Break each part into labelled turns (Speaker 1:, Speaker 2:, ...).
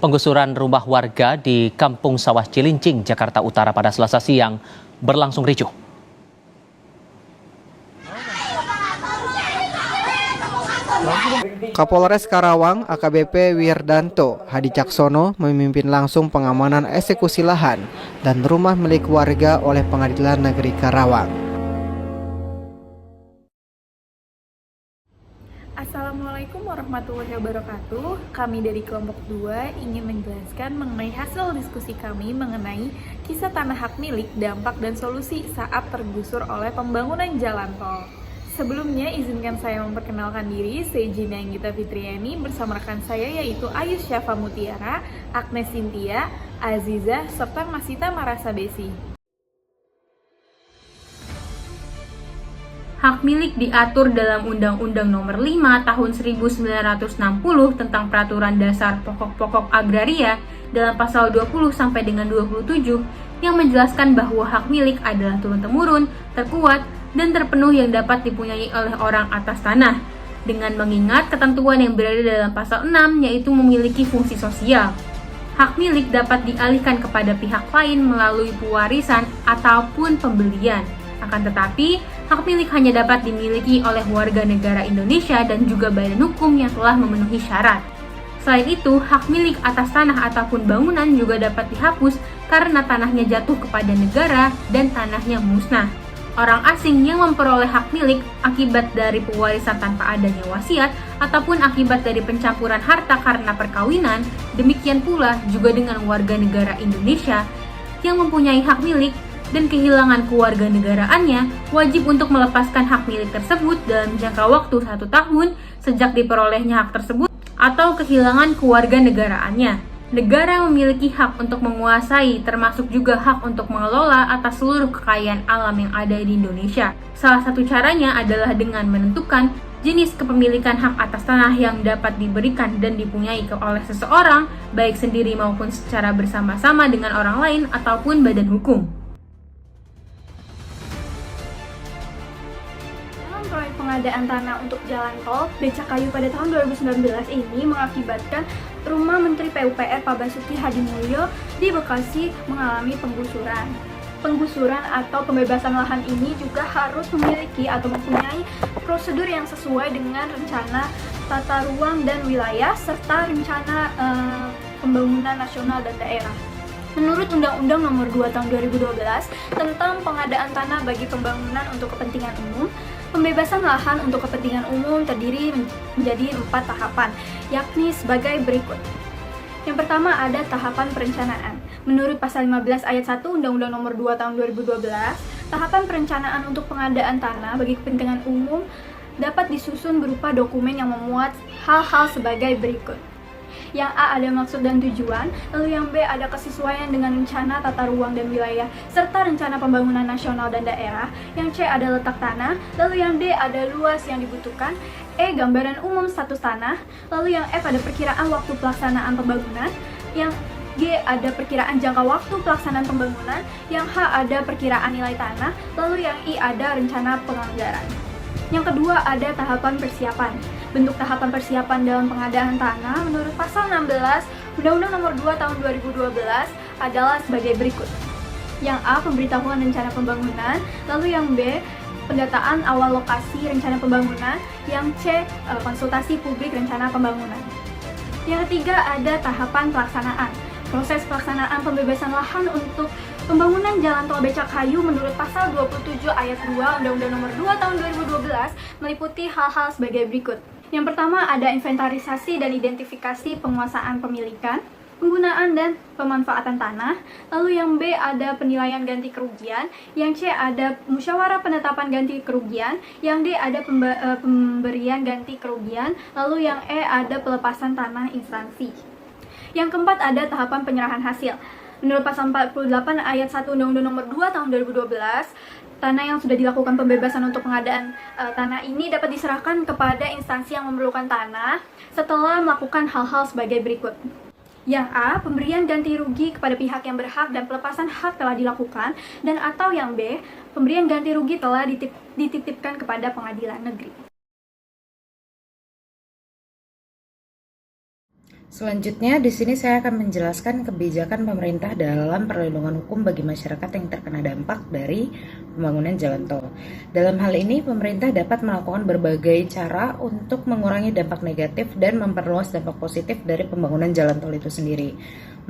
Speaker 1: Penggusuran rumah warga di Kampung Sawah Cilincing, Jakarta Utara pada Selasa siang berlangsung ricuh.
Speaker 2: Kapolres Karawang AKBP Wirdanto Hadi Caksono memimpin langsung pengamanan eksekusi lahan dan rumah milik warga oleh Pengadilan Negeri Karawang.
Speaker 3: Assalamualaikum warahmatullahi wabarakatuh. Kami dari kelompok 2 ingin menjelaskan mengenai hasil diskusi kami mengenai kisah tanah hak milik, dampak dan solusi saat tergusur oleh pembangunan jalan tol. Sebelumnya izinkan saya memperkenalkan diri, saya Gina Anggita Fitriani bersama rekan saya yaitu Ayu Syafa Mutiara, Agnes Cynthia, Aziza, serta Masita Marasa Besi.
Speaker 4: Hak milik diatur dalam Undang-Undang Nomor 5 Tahun 1960 tentang Peraturan Dasar Pokok-pokok Agraria dalam pasal 20 sampai dengan 27 yang menjelaskan bahwa hak milik adalah turun-temurun, terkuat, dan terpenuh yang dapat dipunyai oleh orang atas tanah dengan mengingat ketentuan yang berada dalam pasal 6 yaitu memiliki fungsi sosial. Hak milik dapat dialihkan kepada pihak lain melalui pewarisan ataupun pembelian. Akan tetapi, hak milik hanya dapat dimiliki oleh warga negara Indonesia dan juga badan hukum yang telah memenuhi syarat. Selain itu, hak milik atas tanah ataupun bangunan juga dapat dihapus karena tanahnya jatuh kepada negara dan tanahnya musnah. Orang asing yang memperoleh hak milik akibat dari pewarisan tanpa adanya wasiat ataupun akibat dari pencampuran harta karena perkawinan, demikian pula juga dengan warga negara Indonesia yang mempunyai hak milik dan kehilangan kewarganegaraannya wajib untuk melepaskan hak milik tersebut dalam jangka waktu 1 tahun sejak diperolehnya hak tersebut atau kehilangan kewarganegaraannya. Negara memiliki hak untuk menguasai termasuk juga hak untuk mengelola atas seluruh kekayaan alam yang ada di Indonesia. Salah satu caranya adalah dengan menentukan jenis kepemilikan hak atas tanah yang dapat diberikan dan dipunyai oleh seseorang baik sendiri maupun secara bersama-sama dengan orang lain ataupun badan hukum.
Speaker 3: Proyek pengadaan tanah untuk jalan tol Becakayu pada tahun 2019 ini mengakibatkan rumah Menteri PUPR Pak Basuki Hadimulyo di Bekasi mengalami penggusuran. Penggusuran atau pembebasan lahan ini juga harus memiliki atau mempunyai prosedur yang sesuai dengan rencana tata ruang dan wilayah serta rencana pembangunan nasional dan daerah. Menurut Undang-Undang Nomor 2 Tahun 2012 tentang pengadaan tanah bagi pembangunan untuk kepentingan umum, pembebasan lahan untuk kepentingan umum terdiri menjadi 4 tahapan, yakni sebagai berikut. Yang pertama ada tahapan perencanaan. Menurut pasal 15 ayat 1 Undang-Undang Nomor 2 Tahun 2012, tahapan perencanaan untuk pengadaan tanah bagi kepentingan umum dapat disusun berupa dokumen yang memuat hal-hal sebagai berikut. Yang A ada maksud dan tujuan, lalu yang B ada kesesuaian dengan rencana tata ruang dan wilayah, serta rencana pembangunan nasional dan daerah, yang C ada letak tanah, lalu yang D ada luas yang dibutuhkan, E gambaran umum status tanah, lalu yang F ada perkiraan waktu pelaksanaan pembangunan, yang G ada perkiraan jangka waktu pelaksanaan pembangunan, yang H ada perkiraan nilai tanah, lalu yang I ada rencana penganggaran. Yang kedua ada tahapan persiapan. Bentuk tahapan persiapan dalam pengadaan tanah menurut pasal 16 Undang-Undang Nomor 2 Tahun 2012 adalah sebagai berikut. Yang A pemberitahuan rencana pembangunan, lalu yang B pendataan awal lokasi rencana pembangunan, yang C konsultasi publik rencana pembangunan. Yang ketiga ada tahapan pelaksanaan. Proses pelaksanaan pembebasan lahan untuk pembangunan jalan tol Becakayu menurut pasal 27 ayat 2 Undang-Undang Nomor 2 Tahun 2012 meliputi hal-hal sebagai berikut. Yang pertama ada inventarisasi dan identifikasi penguasaan pemilikan, penggunaan dan pemanfaatan tanah, lalu yang B ada penilaian ganti kerugian, yang C ada musyawarah penetapan ganti kerugian, yang D ada pemberian ganti kerugian, lalu yang E ada pelepasan tanah instansi. Yang keempat ada tahapan penyerahan hasil. Menurut pasal 48 ayat 1 Undang-Undang Nomor 2 Tahun 2012, tanah yang sudah dilakukan pembebasan untuk pengadaan tanah ini dapat diserahkan kepada instansi yang memerlukan tanah setelah melakukan hal-hal sebagai berikut. Yang A, pemberian ganti rugi kepada pihak yang berhak dan pelepasan hak telah dilakukan, dan atau yang B, pemberian ganti rugi telah dititipkan kepada pengadilan negeri.
Speaker 5: Selanjutnya, di sini saya akan menjelaskan kebijakan pemerintah dalam perlindungan hukum bagi masyarakat yang terkena dampak dari pembangunan jalan tol. Dalam hal ini, pemerintah dapat melakukan berbagai cara untuk mengurangi dampak negatif dan memperluas dampak positif dari pembangunan jalan tol itu sendiri.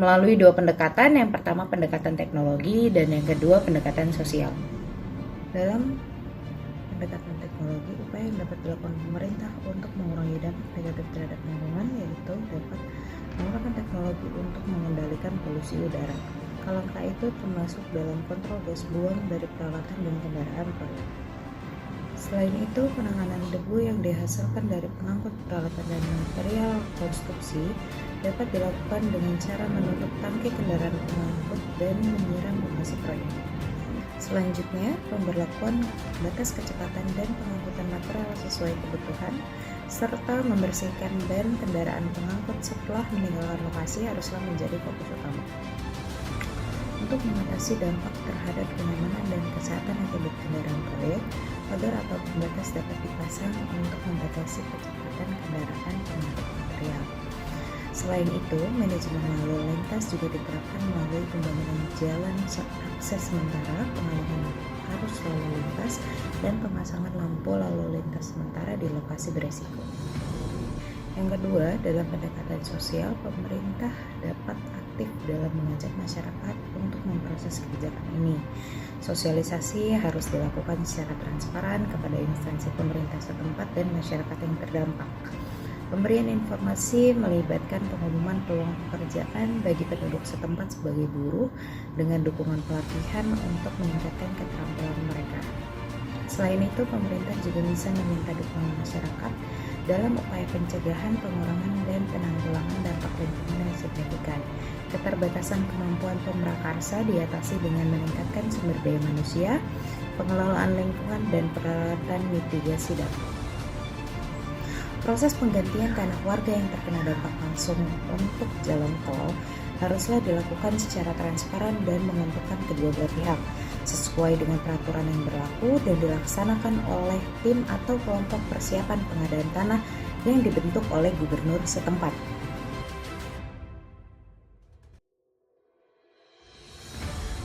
Speaker 5: Melalui dua pendekatan, yang pertama pendekatan teknologi dan yang kedua pendekatan sosial. Dalam pendekatan teknologi, upaya yang dapat dilakukan pemerintah untuk mengurangi dampak negatif terhadap lingkungan yaitu dapat menggunakan teknologi untuk mengendalikan polusi udara. Langkah itu termasuk dalam kontrol gas buang dari peralatan dan kendaraan proyek. Selain itu, penanganan debu yang dihasilkan dari pengangkut peralatan dan material konstruksi dapat dilakukan dengan cara menutup tangki kendaraan pengangkut dan menyiram lokasi proyek. Selanjutnya, pemberlakuan batas kecepatan dan pengangkutan material sesuai kebutuhan, serta membersihkan ban kendaraan pengangkut setelah meninggalkan lokasi haruslah menjadi fokus utama. Untuk mengatasi dampak terhadap kenyamanan dan kesehatan akibat kendaraan proyek, pagar atau pembatas dapat dipasang untuk membatasi kecepatan kendaraan pengangkut material. Selain itu, manajemen lalu lintas juga diterapkan melalui pembangunan jalan akses sementara, pengalihan arus lalu lintas, dan pemasangan lampu lalu lintas sementara di lokasi beresiko. Yang kedua, dalam pendekatan sosial, pemerintah dapat aktif dalam mengajak masyarakat untuk memproses kebijakan ini. Sosialisasi harus dilakukan secara transparan kepada instansi pemerintah setempat dan masyarakat yang terdampak. Pemberian informasi melibatkan pengumuman peluang pekerjaan bagi penduduk setempat sebagai buruh dengan dukungan pelatihan untuk meningkatkan keterampilan mereka. Selain itu, pemerintah juga bisa meminta dukungan masyarakat dalam upaya pencegahan, pengurangan, dan penanggulangan dampak lingkungan yang signifikan. Keterbatasan kemampuan pemrakarsa diatasi dengan meningkatkan sumber daya manusia, pengelolaan lingkungan, dan peralatan mitigasi dampak. Proses penggantian tanah warga yang terkena dampak langsung untuk jalan tol haruslah dilakukan secara transparan dan menguntungkan kedua belah pihak, sesuai dengan peraturan yang berlaku dan dilaksanakan oleh tim atau kelompok persiapan pengadaan tanah yang dibentuk oleh gubernur setempat.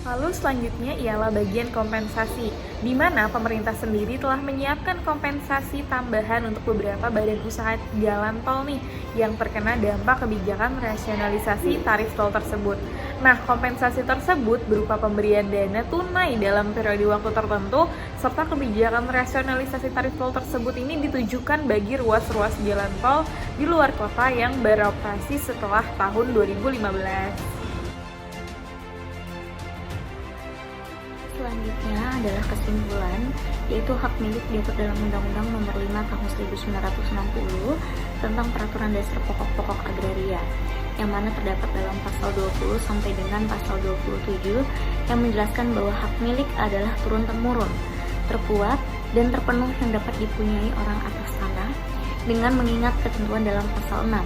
Speaker 6: Lalu selanjutnya ialah bagian kompensasi, di mana pemerintah sendiri telah menyiapkan kompensasi tambahan untuk beberapa badan usaha jalan tol nih yang terkena dampak kebijakan rasionalisasi tarif tol tersebut. Nah, kompensasi tersebut berupa pemberian dana tunai dalam periode waktu tertentu, serta kebijakan rasionalisasi tarif tol tersebut ini ditujukan bagi ruas-ruas jalan tol di luar kota yang beroperasi setelah tahun 2015.
Speaker 7: Selanjutnya adalah kesimpulan, yaitu hak milik diatur dalam Undang-Undang Nomor 5 Tahun 1960 tentang Peraturan Dasar Pokok-Pokok Agraria, yang mana terdapat dalam pasal 20 sampai dengan pasal 27 yang menjelaskan bahwa hak milik adalah turun-temurun, terkuat dan terpenuh yang dapat dipunyai orang atas tanah dengan mengingat ketentuan dalam pasal 6,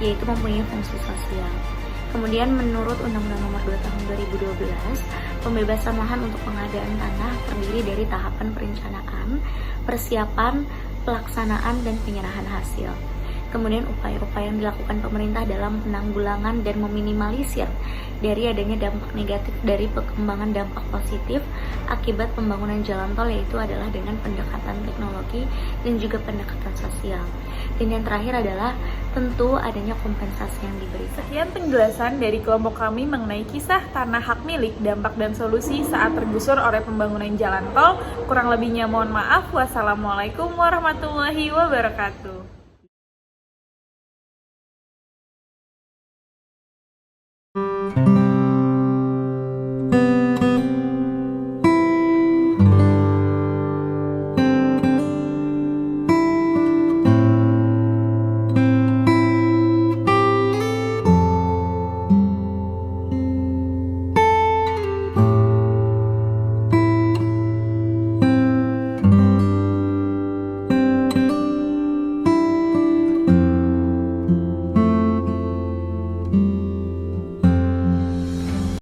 Speaker 7: yaitu mempunyai fungsi sosial. Kemudian menurut Undang-Undang Nomor 2 Tahun 2012, pembebasan lahan untuk pengadaan tanah terdiri dari tahapan perencanaan, persiapan, pelaksanaan, dan penyerahan hasil. Kemudian upaya-upaya yang dilakukan pemerintah dalam penanggulangan dan meminimalisir dari adanya dampak negatif dari perkembangan dampak positif akibat pembangunan jalan tol, yaitu adalah dengan pendekatan teknologi dan juga pendekatan sosial. Dan yang terakhir adalah tentu adanya kompensasi yang diberikan.
Speaker 6: Sekian penjelasan dari kelompok kami mengenai kisah tanah hak milik, dampak dan solusi saat tergusur oleh pembangunan jalan tol. Kurang lebihnya mohon maaf. Wassalamualaikum warahmatullahi wabarakatuh.